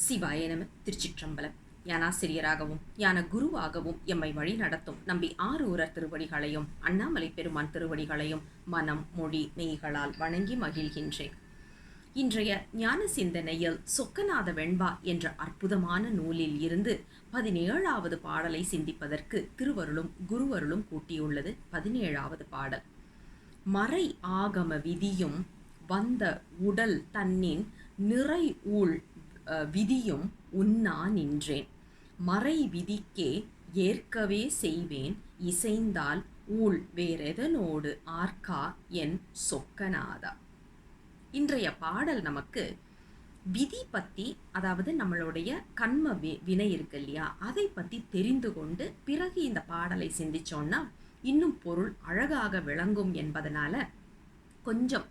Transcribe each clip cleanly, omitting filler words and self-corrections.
சிவாய நம. திருச்சிற்றம்பலம். ஞானாசிரியராகவும் ஞான குருவாகவும் எம்மை வழி நடத்தும் நம்பி ஆரூரர் திருவடிகளையும் அண்ணாமலை பெருமான் திருவடிகளையும் மனம் மொழி மெய்களால் வணங்கி மகிழ்கின்றேன். இன்றைய ஞான சிந்தனையில் சொக்கநாத வெண்பா என்ற அற்புதமான நூலில் இருந்து 17வது பாடலை சிந்திப்பதற்கு திருவருளும் குருவருளும் கூட்டியுள்ளது. 17வது பாடல். மறை ஆகம விதியும் வந்த உடல் தன்னின் நிறை ஊழ் விதியும் உண்ணா நின்றேன். மறை விதிக்கே ஏற்கவே செய்வேன் இசைந்தால் ஊழ் வேறெதனோடு ஆர்க்கா என் சொக்கநாதா. இன்றைய பாடல் நமக்கு விதி பற்றி, அதாவது நம்மளுடைய கண்ம வினை இருக்கு இல்லையா, அதை பற்றி தெரிந்து கொண்டு பிறகு இந்த பாடலை சிந்திச்சோன்னா இன்னும் பொருள் அழகாக விளங்கும் என்பதனால கொஞ்சம்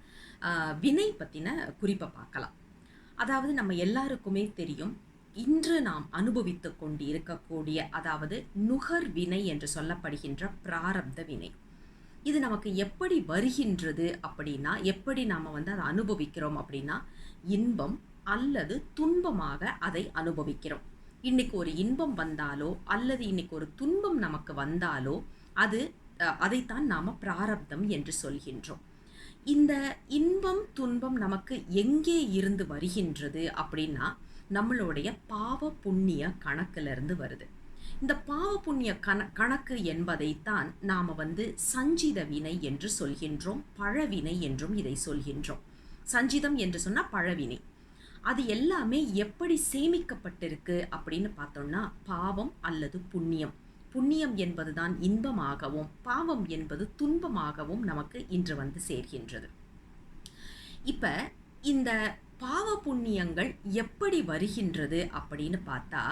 வினை பற்றின குறிப்பை பார்க்கலாம். அதாவது நம்ம எல்லாருக்குமே தெரியும், இன்று நாம் அனுபவித்து கொண்டு இருக்கக்கூடிய, அதாவது நுகர் வினை என்று சொல்லப்படுகின்ற பிராரப்த வினை, இது நமக்கு எப்படி வருகின்றது அப்படின்னா, எப்படி நாம் அதை அனுபவிக்கிறோம் அப்படின்னா, இன்பம் அல்லது துன்பமாக அதை அனுபவிக்கிறோம். இன்னைக்கு ஒரு இன்பம் வந்தாலோ அல்லது இன்னைக்கு ஒரு துன்பம் நமக்கு வந்தாலோ அதைத்தான் நாம் பிராரப்தம் என்று சொல்கின்றோம். இந்த இன்பம் துன்பம் நமக்கு எங்கே இருந்து வருகின்றது அப்படின்னா, நம்மளுடைய பாவ புண்ணிய கணக்கிலிருந்து வருது. இந்த பாவ புண்ணிய கணக்கு என்பதைத்தான் நாம் சஞ்சித வினை என்று சொல்கின்றோம், பழவினை என்றும் இதை சொல்கின்றோம். சஞ்சிதம் என்று சொன்னால் பழவினை. அது எல்லாமே எப்படி சேமிக்கப்பட்டிருக்கு அப்படின்னு பார்த்தோம்னா, பாவம் அல்லது புண்ணியம். புண்ணியம் என்பதுதான் இன்பமாகவும் பாவம் என்பது துன்பமாகவும் நமக்கு இன்று சேர்கின்றது. இப்ப இந்த பாவ புண்ணியங்கள் எப்படி வருகின்றது அப்படின்னு பார்த்தா,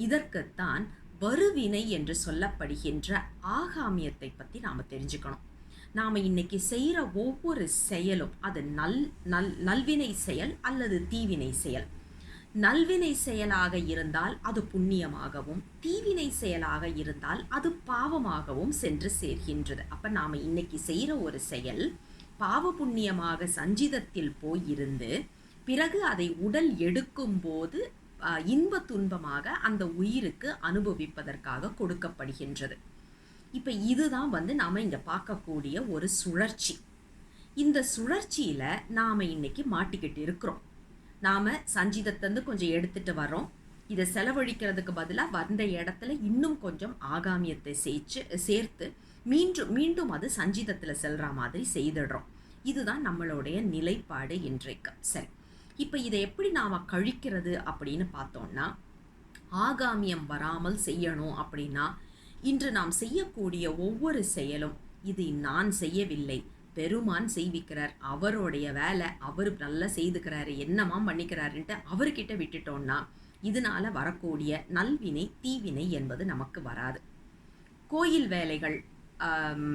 இதற்குத்தான் வருவினை என்று சொல்லப்படுகின்ற ஆகாமியத்தை பற்றி நாம் தெரிஞ்சுக்கணும். நாம் இன்னைக்கு செய்கிற ஒவ்வொரு செயலும் அது நல்வினை செயல் அல்லது தீவினை செயல். நல்வினை செயலாக இருந்தால் அது புண்ணியமாகவும், தீவினை செயலாக இருந்தால் அது பாவமாகவும் சென்று சேர்கின்றது. அப்ப நாம இன்னைக்கு செய்கிற ஒரு செயல் பாவ புண்ணியமாக சஞ்சிதத்தில் போயிருந்து பிறகு அதை உடல் எடுக்கும் போது இன்ப துன்பமாக அந்த உயிருக்கு அனுபவிப்பதற்காக கொடுக்கப்படுகின்றது. இப்ப இதுதான் நாம இங்க பார்க்கக்கூடிய ஒரு சுழற்சி. இந்த சுழற்சியில நாம இன்னைக்கு மாட்டிக்கிட்டு இருக்கிறோம். நாம் சஞ்சிதத்தை கொஞ்சம் எடுத்துகிட்டு வரோம். இதை செலவழிக்கிறதுக்கு பதிலாக வந்த இடத்துல இன்னும் கொஞ்சம் ஆகாமியத்தை சேர்த்து மீண்டும் அது சஞ்சிதத்தில் செல்கிற மாதிரி செய்திடுறோம். இதுதான் நம்மளுடைய நிலைப்பாடு இன்றைக்கு. சரி, இப்போ இதை எப்படி நாம் கழிக்கிறது அப்படின்னு பார்த்தோம்னா, ஆகாமியம் வராமல் செய்யணும் அப்படின்னா, இன்று நாம் செய்யக்கூடிய ஒவ்வொரு செயலும் இது நான் செய்யவில்லை, பெருமான் செய்விக்கிறார், அவருடைய வேலை, அவர் நல்லா செய்துக்கிறாரு, என்னமா பண்ணிக்கிறாருன்ட்டு அவர்கிட்ட விட்டுட்டோம்னா இதனால வரக்கூடிய நல்வினை தீவினை என்பது நமக்கு வராது. கோயில் வேலைகள்,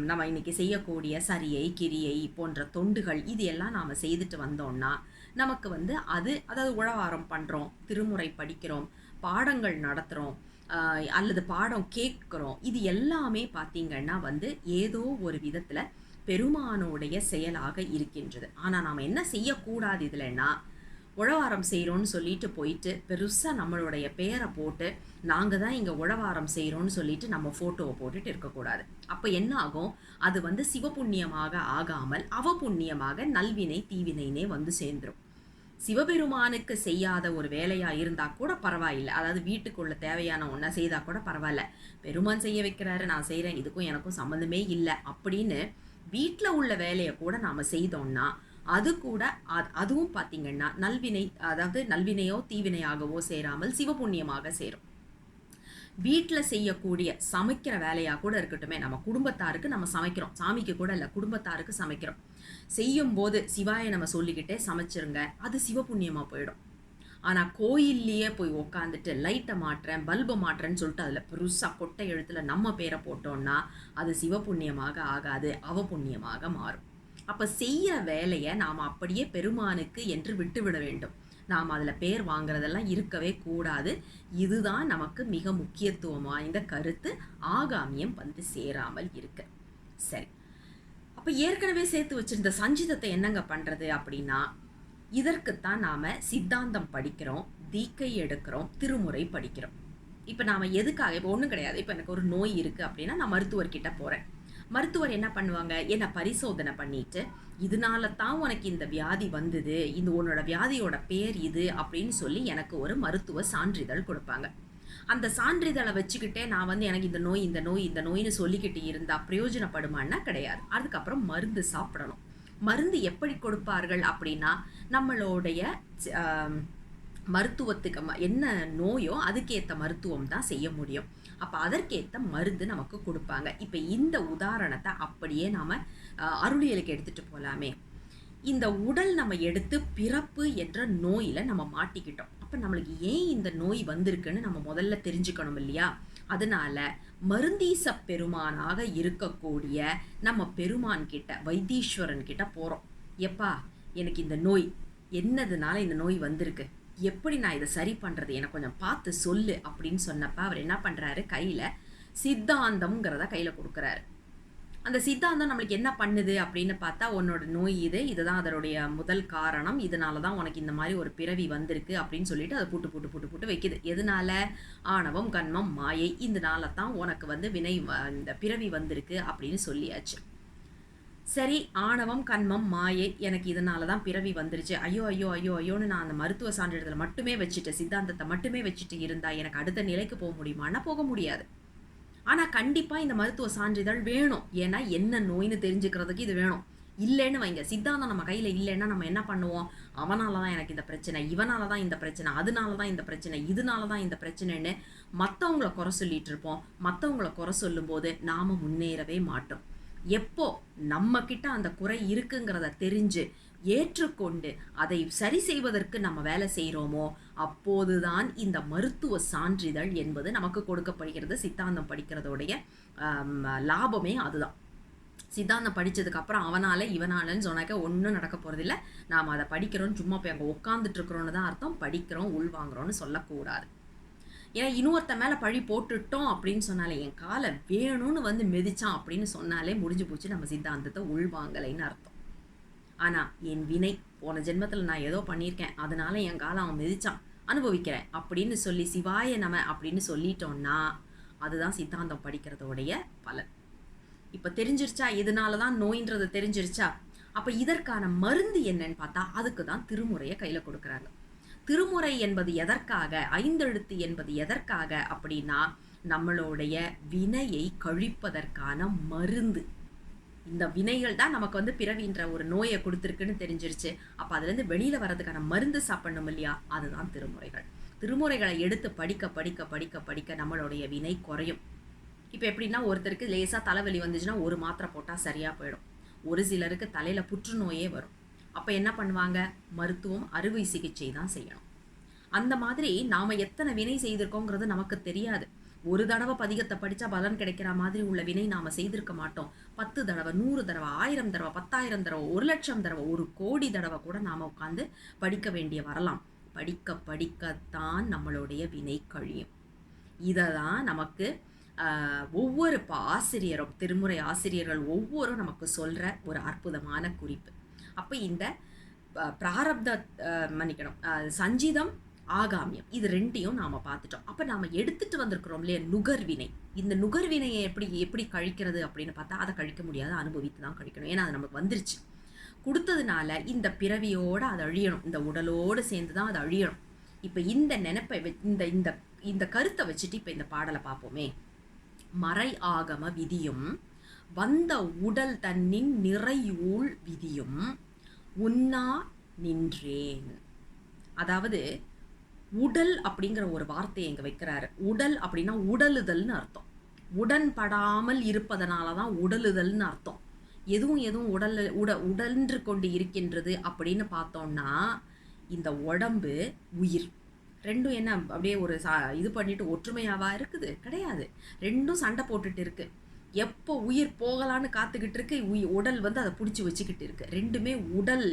நம்ம இன்னைக்கு செய்யக்கூடிய சரியை கிரியை போன்ற தொண்டுகள், இது எல்லாம் நாம் செய்துட்டு வந்தோம்னா நமக்கு அதாவது உழவாரம் பண்ணுறோம், திருமுறை படிக்கிறோம், பாடங்கள் நடத்துகிறோம், அல்லது பாடம் கேட்குறோம், இது எல்லாமே பார்த்திங்கன்னா ஏதோ ஒரு விதத்தில் பெருமானோடைய செயலாக இருக்கின்றது. ஆனால் நாம் என்ன செய்யக்கூடாது இதுலன்னா, உழவாரம் செய்கிறோன்னு சொல்லிட்டு போயிட்டு பெருசாக நம்மளுடைய பேரை போட்டு நாங்கள் தான் இங்கே உழவாரம் செய்கிறோன்னு சொல்லிட்டு நம்ம ஃபோட்டோவை போட்டுட்டு இருக்கக்கூடாது. அப்போ என்ன ஆகும், அது சிவபுண்ணியமாக ஆகாமல் அவபுண்ணியமாக நல்வினை தீவினைனே சேர்ந்துடும். சிவபெருமானுக்கு செய்யாத ஒரு வேலையாக இருந்தால் கூட பரவாயில்லை, அதாவது வீட்டுக்குள்ள தேவையான ஒன்றை செய்தால் கூட பரவாயில்ல, பெருமான் செய்ய வைக்கிறாரு நான் செய்கிறேன், இதுக்கும் எனக்கும் சம்மந்தமே இல்லை அப்படின்னு வீட்டில் உள்ள வேலையை கூட நாம் செய்தோம்னா அது கூட அதுவும் பார்த்திங்கன்னா நல்வினை, அதாவது நல்வினையோ தீவினையாகவோ சேராமல் சிவபுண்ணியமாக சேரும். வீட்டில் செய்யக்கூடிய சமைக்கிற வேலையாக கூட இருக்கட்டுமே, நம்ம குடும்பத்தாருக்கு நம்ம சமைக்கிறோம், சாமிக்கு கூட இல்லை குடும்பத்தாருக்கு சமைக்கிறோம், செய்யும்போது சிவாய நம்ம சொல்லிக்கிட்டே சமைச்சிருங்க, அது சிவபுண்ணியமாக போயிடும். ஆனால் கோயில்லையே போய் உக்காந்துட்டு லைட்டை மாட்டுறேன் பல்பை மாட்டுறேன்னு சொல்லிட்டு அதில் பெருசாக கொட்டை எழுத்தில் நம்ம பேரை போட்டோம்னா அது சிவபுண்ணியமாக ஆகாது, அவபுண்ணியமாக மாறும். அப்போ செய்கிற வேலையை நாம் அப்படியே பெருமானுக்கு என்று விட்டுவிட வேண்டும். நாம் அதில் பேர் வாங்குறதெல்லாம் இருக்கவே கூடாது. இதுதான் நமக்கு மிக முக்கியத்துவம் வாய்ந்த கருத்து, ஆகாமியம் சேராமல் இருக்கு. சரி, அப்போ ஏற்கனவே சேர்த்து வச்சிருந்த சஞ்சிதத்தை என்னங்க பண்ணுறது அப்படின்னா, இதற்குத்தான் நாம் சித்தாந்தம் படிக்கிறோம், தீக்கை எடுக்கிறோம், திருமுறை படிக்கிறோம். இப்போ நாம் எதுக்காக, இப்போ ஒன்றும் கிடையாது, இப்போ எனக்கு ஒரு நோய் இருக்குது அப்படின்னா நான் மருத்துவர்கிட்ட போகிறேன். மருத்துவர் என்ன பண்ணுவாங்க, என்னை பரிசோதனை பண்ணிட்டு இதனால தான் உனக்கு இந்த வியாதி வந்தது, இந்த உன்னோட வியாதியோட பேர் இது அப்படின்னு சொல்லி எனக்கு ஒரு மருத்துவ சான்றிதழ் கொடுப்பாங்க. அந்த சான்றிதழை வச்சுக்கிட்டே நான் வந்து எனக்கு இந்த நோய் இந்த நோய் இந்த நோயின்னு சொல்லிக்கிட்டு இருந்தால் பிரயோஜனப்படுமான்னா கிடையாது. அதுக்கப்புறம் மருந்து சாப்பிடணும். மருந்து எப்படி கொடுப்பார்கள் அப்படின்னா நம்மளுடைய மருத்துவத்துக்கு என்ன நோயோ அதுக்கேற்ற மருத்துவம் தான் செய்ய முடியும். அப்போ அதற்கேற்ற மருந்து நமக்கு கொடுப்பாங்க. இப்போ இந்த உதாரணத்தை அப்படியே நாம் அருளியலுக்கு எடுத்துகிட்டு போகலாமே. இந்த உடல் நம்ம எடுத்து பிறப்பு என்ற நோயில் நம்ம மாட்டிக்கிட்டோம். அப்போ நம்மளுக்கு ஏன் இந்த நோய் வந்திருக்குன்னு நம்ம முதல்ல தெரிஞ்சுக்கணும் இல்லையா? அதனால மருந்தீச பெருமானாக இருக்கக்கூடிய நம்ம பெருமான் கிட்ட, வைத்தீஸ்வரன் கிட்ட போகிறோம். எப்பா, எனக்கு இந்த நோய் என்னதுனால இந்த நோய் வந்திருக்கு, எப்படி நான் இதை சரி பண்ணுறது, எனக்கு கொஞ்சம் பார்த்து சொல்லு அப்படின்னு சொன்னப்ப அவர் என்ன பண்ணுறாரு, கையில் சித்தாந்தம்ங்கிறத கையில் கொடுக்குறாரு. அந்த சித்தாந்தம் நம்மளுக்கு என்ன பண்ணுது அப்படின்னு பார்த்தா, உன்னோட நோய் இதுதான் அதனுடைய முதல் காரணம், இதனால தான் உனக்கு இந்த மாதிரி ஒரு பிறவி வந்திருக்கு அப்படின்னு சொல்லிட்டு அதை புட்டு புட்டு புட்டு புட்டு வைக்குது. எதனால? ஆணவம், கண்மம், மாயை, இதனால தான் உனக்கு வந்து இந்த பிறவி வந்திருக்கு அப்படின்னு சொல்லியாச்சு. சரி, ஆணவம், கண்மம், மாயை, எனக்கு இதனால தான் பிறவி வந்துருச்சு, ஐயோ ஐயோ ஐயோ ஐயோன்னு நான் அந்த மருத்துவ சான்றிதழை மட்டுமே வச்சுட்டு, சித்தாந்தத்தை மட்டுமே வச்சுட்டு இருந்தா எனக்கு அடுத்த நிலைக்கு போக முடியுமானா போக முடியாது. ஆனால் கண்டிப்பாக இந்த மருத்துவ சான்றிதழ் வேணும். ஏன்னா என்ன நோய்னு தெரிஞ்சுக்கிறதுக்கு இது வேணும். இல்லைன்னு வைங்க, சித்தாந்தம் நம்ம கையில் இல்லைன்னா நம்ம என்ன பண்ணுவோம், அவனால தான் எனக்கு இந்த பிரச்சனை, இவனால தான் இந்த பிரச்சனை, அதனால தான் இந்த பிரச்சனை, இதனால தான் இந்த பிரச்சனைன்னு மற்றவங்கள குறை சொல்லிட்டு இருப்போம். மற்றவங்கள குறை சொல்லும்போது நாம் முன்னேறவே மாட்டோம். எப்போ நம்ம கிட்ட அந்த குறை இருக்குங்கிறத தெரிஞ்சு ஏற்றுக்கொண்டு அதை சரி செய்வதற்கு நம்ம வேலை செய்கிறோமோ அப்போதுதான் இந்த மருத்துவ சான்றிதழ் என்பது நமக்கு கொடுக்கப்படுகிறது. சித்தாந்தம் படிக்கிறதோடைய லாபமே அதுதான். சித்தாந்தம் படித்ததுக்கப்புறம் அவனால இவனாலன்னு சொன்னாக்க ஒன்றும் நடக்க போகிறதில்ல. நாம் அதை படிக்கிறோன்னு சும்மா போய் அங்கே உட்காந்துட்டு இருக்கிறோன்னு தான் அர்த்தம். படிக்கிறோம், உள்வாங்குறோன்னு சொல்லக்கூடாது. ஏன்னா இன்னொருத்த மேலே பழி போட்டுட்டோம் அப்படின்னு சொன்னாலே, என் காலை வேணும்னு வந்து மிதிச்சான் அப்படின்னு சொன்னாலே முடிஞ்சு போச்சு, நம்ம சித்தாந்தத்தை உள்வாங்கலைன்னு அர்த்தம். ஆனால் என் வினை, போன ஜென்மத்தில் நான் ஏதோ பண்ணியிருக்கேன், அதனால என் காலை அவன் மிதிச்சான், அனுபவிக்கிறேன் அப்படின்னு சொல்லி சிவாய நம அப்படின்னு சொல்லிட்டோம்னா அதுதான் சித்தாந்தம் படிக்கிறதோடைய பலன். இப்போ தெரிஞ்சிருச்சா, இதனால தான் நோயின்றது தெரிஞ்சிருச்சா? அப்போ இதற்கான மருந்து என்னன்னு பார்த்தா அதுக்கு தான் திருமுறையை கையில் கொடுக்குறாங்க. திருமுறை என்பது எதற்காக, ஐந்தெழுத்து என்பது எதற்காக அப்படின்னா நம்மளுடைய வினையை கழிப்பதற்கான மருந்து. இந்த வினைகள் தான் நமக்கு வந்து பிறவின்ற ஒரு நோயை கொடுத்துருக்குன்னு தெரிஞ்சிருச்சு. அப்போ அதுலேருந்து வெளியில் வர்றதுக்கான மருந்து சாப்பிடணும் இல்லையா? அதுதான் திருமுறைகள். திருமுறைகளை எடுத்து படிக்க படிக்க படிக்க படிக்க நம்மளுடைய வினை குறையும். இப்போ எப்படின்னா, ஒருத்தருக்கு லேசாக தலைவலி வந்துச்சுன்னா ஒரு மாத்திரை போட்டால் சரியாக போயிடும். ஒரு சிலருக்கு தலையில் புற்றுநோயே வரும். அப்போ என்ன பண்ணுவாங்க, மருத்துவம், அறுவை சிகிச்சை தான் செய்யணும். அந்த மாதிரி நாம் எத்தனை வினை செய்திருக்கோங்கிறது நமக்கு தெரியாது. ஒரு தடவை பதிகத்தை படித்தா பலன் கிடைக்கிற மாதிரி உள்ள வினை நாம் செய்திருக்க மாட்டோம். 10 தடவை, 100 தடவை, 1000 தடவை, 10,000 தடவை, 1,00,000 தடவை, 1,00,00,000 தடவை கூட நாம் உட்காந்து படிக்க வேண்டிய வரலாம். படிக்க படிக்கத்தான் நம்மளுடைய வினை கழியும். இதை தான் நமக்கு ஒவ்வொரு ஆசிரியரும், திருமுறை ஆசிரியர்கள் ஒவ்வொரும் நமக்கு சொல்கிற ஒரு அற்புதமான குறிப்பு. அப்போ இந்த பிராரப்த மன்னிக்கணும், சஞ்சிதம், ஆகாமியம், இது ரெண்டையும் நாம் பார்த்துட்டோம். அப்போ நாம் எடுத்துகிட்டு வந்திருக்கிறோம் இல்லையா நுகர்வினை. இந்த நுகர்வினையை எப்படி கழிக்கிறது அப்படின்னு பார்த்தா அதை கழிக்க முடியாது, அனுபவித்து தான் கழிக்கணும். ஏன்னா அது நமக்கு வந்துருச்சு, கொடுத்ததுனால இந்த பிறவியோடு அது அழியணும், இந்த உடலோடு சேர்ந்து தான் அது அழியணும். இப்போ இந்த நினைப்பை இந்த இந்த கருத்தை வச்சுட்டு இப்போ இந்த பாடலை பார்ப்போமே. மறை ஆகம விதியும் வந்த உடல் தன்னின் நிறையூழ் விதியும் உண்ணா நின்றேன். அதாவது உடல் அப்படிங்கிற ஒரு வார்த்தையை இங்கே வைக்கிறாரு. உடல் அப்படின்னா உடலுதல்னு அர்த்தம். உடன்படாமல் இருப்பதனால தான் உடலுதல்னு அர்த்தம். எதுவும் உடன்று கொண்டு இருக்கின்றது அப்படின்னு பார்த்தோம்னா இந்த உடம்பு, உயிர் ரெண்டும் என்ன அப்படியே ஒரு இது பண்ணிட்டு ஒற்றுமையாவா இருக்குது? கிடையாது. ரெண்டும் சண்டை போட்டுட்டு இருக்கு. எப்போ உயிர் போகலான்னு காத்துக்கிட்டு இருக்கு, உடல் வந்து அதை பிடிச்சி வச்சுக்கிட்டு இருக்கு. ரெண்டுமே உடல்,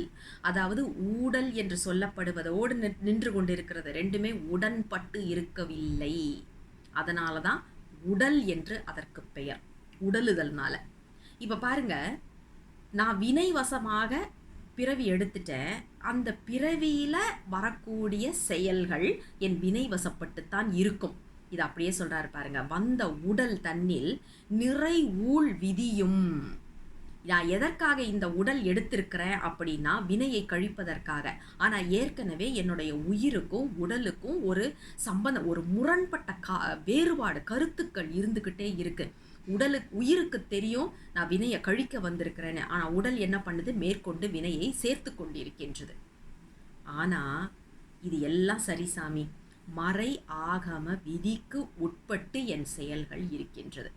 அதாவது ஊடல் என்று சொல்லப்படுவதோடு நின்று கொண்டு இருக்கிறது. ரெண்டுமே உடன்பட்டு இருக்கவில்லை. அதனால தான் உடல் என்று அதற்கு பெயர், உடலுதல்னால. இப்போ பாருங்க, நான் வினை வசமாக பிறவி எடுத்துட்டேன், அந்த பிறவியில் வரக்கூடிய செயல்கள் என் வினை வசப்பட்டுத்தான் இருக்கும். இது அப்படியே சொல்கிறாரு பாருங்க. வந்த உடல் தன்னில் நிறை ஊழ் விதியும். நான் எதற்காக இந்த உடல் எடுத்திருக்கிறேன் அப்படின்னா வினையை கழிப்பதற்காக. ஆனால் ஏற்கனவே என்னுடைய உயிருக்கும் உடலுக்கும் ஒரு சம்பந்தம், ஒரு முரண்பட்ட வேறுபாடு கருத்துக்கள் இருந்துக்கிட்டே இருக்கு. உயிருக்கு தெரியும் நான் வினையை கழிக்க வந்திருக்கிறேன்னு. ஆனால் உடல் என்ன பண்ணுது? மேற்கொண்டு வினையை சேர்த்து கொண்டிருக்கின்றது. ஆனால் இது எல்லாம் சரி சாமி, மறை ஆகம விதிக்கு உட்பட்டு என் செயல்கள் இருக்கின்றது.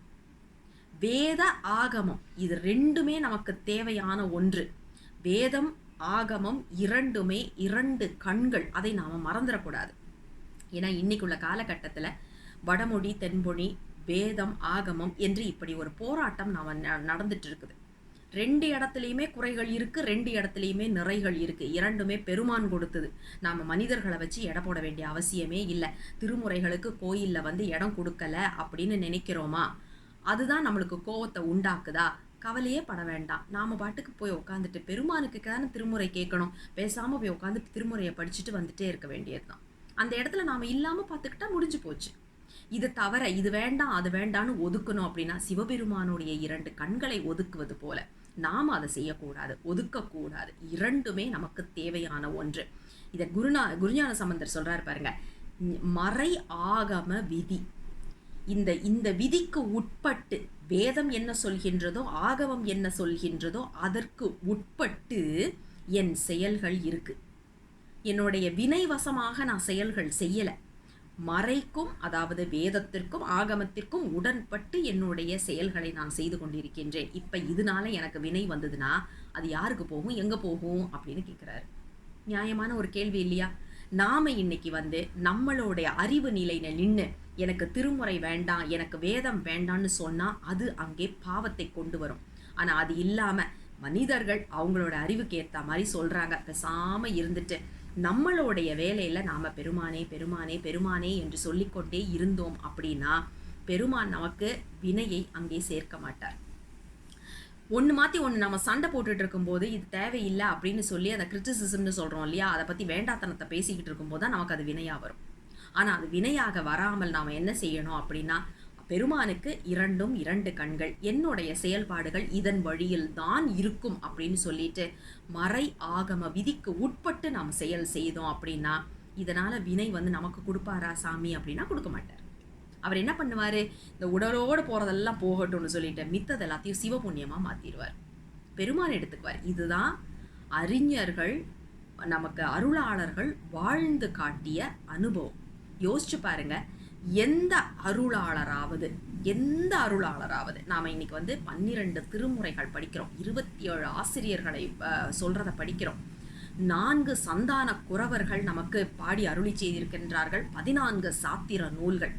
வேத ஆகமம் இது ரெண்டுமே நமக்கு தேவையான ஒன்று. வேதம் ஆகமம் இரண்டுமே இரண்டு கண்கள், அதை நாம் மறந்துடக்கூடாது. ஏன்னா இன்னைக்குள்ள காலகட்டத்தில் வடமொழி தென்மொழி வேதம் ஆகமம் என்று இப்படி ஒரு போராட்டம் நடந்துட்டு இருக்குது. ரெண்டு இடத்துலையுமே குறைகள் இருக்குது, ரெண்டு இடத்துலையுமே நிறைகள் இருக்குது. இரண்டுமே பெருமான் கொடுத்தது. நாம் மனிதர்களை வச்சு எடை போட வேண்டிய அவசியமே இல்லை. திருமுறைகளுக்கு கோயிலில் இடம் கொடுக்கல அப்படின்னு நினைக்கிறோமா? அதுதான் நம்மளுக்கு கோவத்தை உண்டாக்குதா? கவலையே பட வேண்டாம். நாம் பாட்டுக்கு போய் உட்காந்துட்டு பெருமானுக்கு தானே திருமுறை கேட்கணும், பேசாமல் போய் உட்காந்து திருமுறையை படிச்சுட்டு வந்துட்டே இருக்க வேண்டியது தான். அந்த இடத்துல நாம் இல்லாமல் பார்த்துக்கிட்டா முடிஞ்சு போச்சு. இது தவிர இது வேண்டாம் அது வேண்டான்னு ஒதுக்கணும் அப்படின்னா சிவபெருமானுடைய இரண்டு கண்களை ஒதுக்குவது போல நாம் அதை செய்யக்கூடாது, ஒதுக்கக்கூடாது. இரண்டுமே நமக்கு தேவையான ஒன்று. இதை குருஞான சம்பந்தர் சொல்றாரு பாருங்க. மறை ஆகம விதி, இந்த விதிக்கு உட்பட்டு வேதம் என்ன சொல்கின்றதோ ஆகமம் என்ன சொல்கின்றதோ அதற்கு உட்பட்டு என் செயல்கள் இருக்கு. என்னுடைய வினை வசமாக நான் செயல்கள் செய்யலை. மறைக்கும், அதாவது வேதத்திற்கும் ஆகமத்திற்கும் உடன்பட்டு என்னுடைய செயல்களை நான் செய்து கொண்டிருக்கின்றேன். இப்போ இதனால எனக்கு வினை வந்ததுன்னா அது யாருக்கு போகும், எங்கே போகும் அப்படின்னு கேட்குறாரு. நியாயமான ஒரு கேள்வி இல்லையா? நாம இன்னைக்கு நம்மளுடைய அறிவு நிலையில நின்று எனக்கு திருமுறை வேண்டாம், எனக்கு வேதம் வேண்டான்னு சொன்னால் அது அங்கே பாவத்தை கொண்டு வரும். ஆனால் அது இல்லாமல் மனிதர்கள் அவங்களோட அறிவுக்கு ஏற்ற மாதிரி சொல்கிறாங்க. பேசாமல் இருந்துட்டு நம்மளுடைய வேலையில் நாம் பெருமானே பெருமானே பெருமானே என்று சொல்லிக்கொண்டே இருந்தோம் அப்படின்னா பெருமான் நமக்கு வினையை அங்கே சேர்க்க மாட்டார். ஒன்று மாற்றி ஒன்று நம்ம சண்டை போட்டுட்டு இருக்கும்போது இது தேவையில்லை அப்படின்னு சொல்லி அதை கிரிட்டிசிசம்னு சொல்கிறோம் இல்லையா? அதை பற்றி வேண்டாத்தனத்தை பேசிக்கிட்டு இருக்கும்போது தான் நமக்கு அது வினையாக வரும். ஆனால் அது வினையாக வராமல் நாம் என்ன செய்யணும் அப்படின்னா, பெருமானுக்கு இரண்டும் இரண்டு கண்கள், என்னுடைய செயல்பாடுகள் இதன் வழியில் தான் இருக்கும் அப்படின்னு சொல்லிட்டு மறை ஆகம விதிக்கு உட்பட்டு நாம் செயல் செய்தோம் அப்படின்னா இதனால் வினை நமக்கு கொடுப்பாரா சாமி அப்படின்னா கொடுக்க மாட்டார். அவர் என்ன பண்ணுவார்? இந்த உடலோடு போகிறதெல்லாம் போகட்டும்னு சொல்லிட்டு மித்தது எல்லாத்தையும் சிவபுண்ணியமாக மாற்றிடுவார், பெருமான் எடுத்துக்குவார். இதுதான் அறிஞர்கள் நமக்கு அருளாளர்கள் வாழ்ந்து காட்டிய அனுபவம். யோசிச்சு பாருங்க. எந்த அருளாளராவது நாம் இன்னைக்கு 12 திருமுறைகள் படிக்கிறோம், 27 ஆசிரியர்களை சொல்றதை படிக்கிறோம், 4 சந்தான குறவர்கள் நமக்கு பாடி அருளி செய்திருக்கின்றார்கள், 14 சாத்திர நூல்கள்.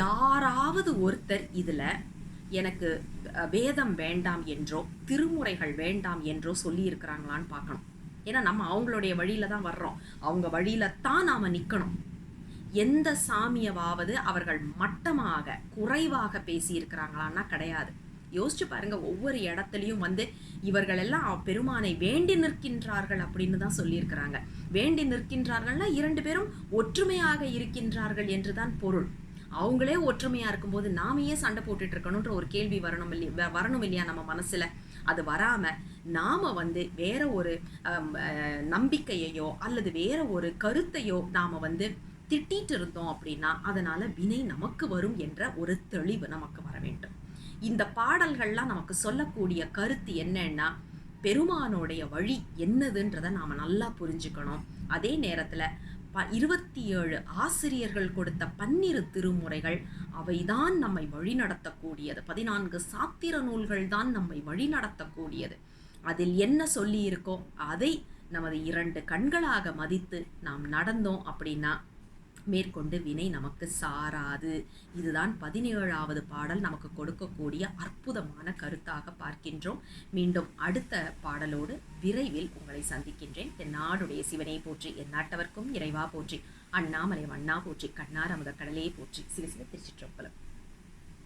யாராவது ஒருத்தர் இதுல எனக்கு வேதம் வேண்டாம் என்றோ திருமுறைகள் வேண்டாம் என்றோ சொல்லி இருக்கிறாங்களான்னு பார்க்கணும். ஏன்னா நம்ம அவங்களுடைய வழியில தான் வர்றோம், அவங்க வழியில தான் நாம நிக்கணும். எந்த சாமியவாவது அவர்கள் மட்டமாக குறைவாக பேசியிருக்கிறாங்களான்னா கிடையாது. யோசிச்சு பாருங்க. ஒவ்வொரு இடத்துலையும் இவர்கள் எல்லாம் பெருமானை வேண்டி நிற்கின்றார்கள் அப்படின்னு தான் சொல்லியிருக்கிறாங்க. வேண்டி நிற்கின்றார்கள்னா 2 பேரும் ஒற்றுமையாக இருக்கின்றார்கள் என்றுதான் பொருள். அவங்களே ஒற்றுமையா இருக்கும்போது நாம ஏன் சண்டை போட்டுட்டு இருக்கணும்ன்ற ஒரு கேள்வி வரணும் இல்லையா நம்ம மனசுல? அது வராம நாம வேற ஒரு நம்பிக்கையையோ அல்லது வேற ஒரு கருத்தையோ நாம திட்டிட்டு இருந்தோம் அப்படின்னா அதனால வினை நமக்கு வரும் என்ற ஒரு தெளிவு நமக்கு வர வேண்டும். இந்த பாடல்கள்லாம் நமக்கு சொல்லக்கூடிய கருத்து என்னன்னா, பெருமானோடைய வழி என்னதுன்றதை நாம நல்லா புரிஞ்சுக்கணும். அதே நேரத்துல 27 ஆசிரியர்கள் கொடுத்த 12 திருமுறைகள் அவைதான் நம்மை வழிநடத்தக்கூடியது. 14 சாத்திர நூல்கள் தான் நம்மை வழிநடத்தக்கூடியது. அதில் என்ன சொல்லி இருக்கோ அதை நமது 2 கண்களாக மதித்து நாம் நடந்தோம் அப்படின்னா மேற்கொண்டு வினை நமக்கு சாராது. இதுதான் 17வது பாடல் நமக்கு கொடுக்கக்கூடிய அற்புதமான கருத்தாக பார்க்கின்றோம். மீண்டும் அடுத்த பாடலோடு விரைவில் உங்களை சந்திக்கின்றேன். தென்னாடுடைய சிவனை போற்றி, எந்நாட்டவர்க்கும் இறைவா போற்றி, அண்ணாமலை வண்ணா போற்றி, கண்ணார் அமுத கடலே போற்றி. சிவ சிவ திருச்சிற்றம்பலம்.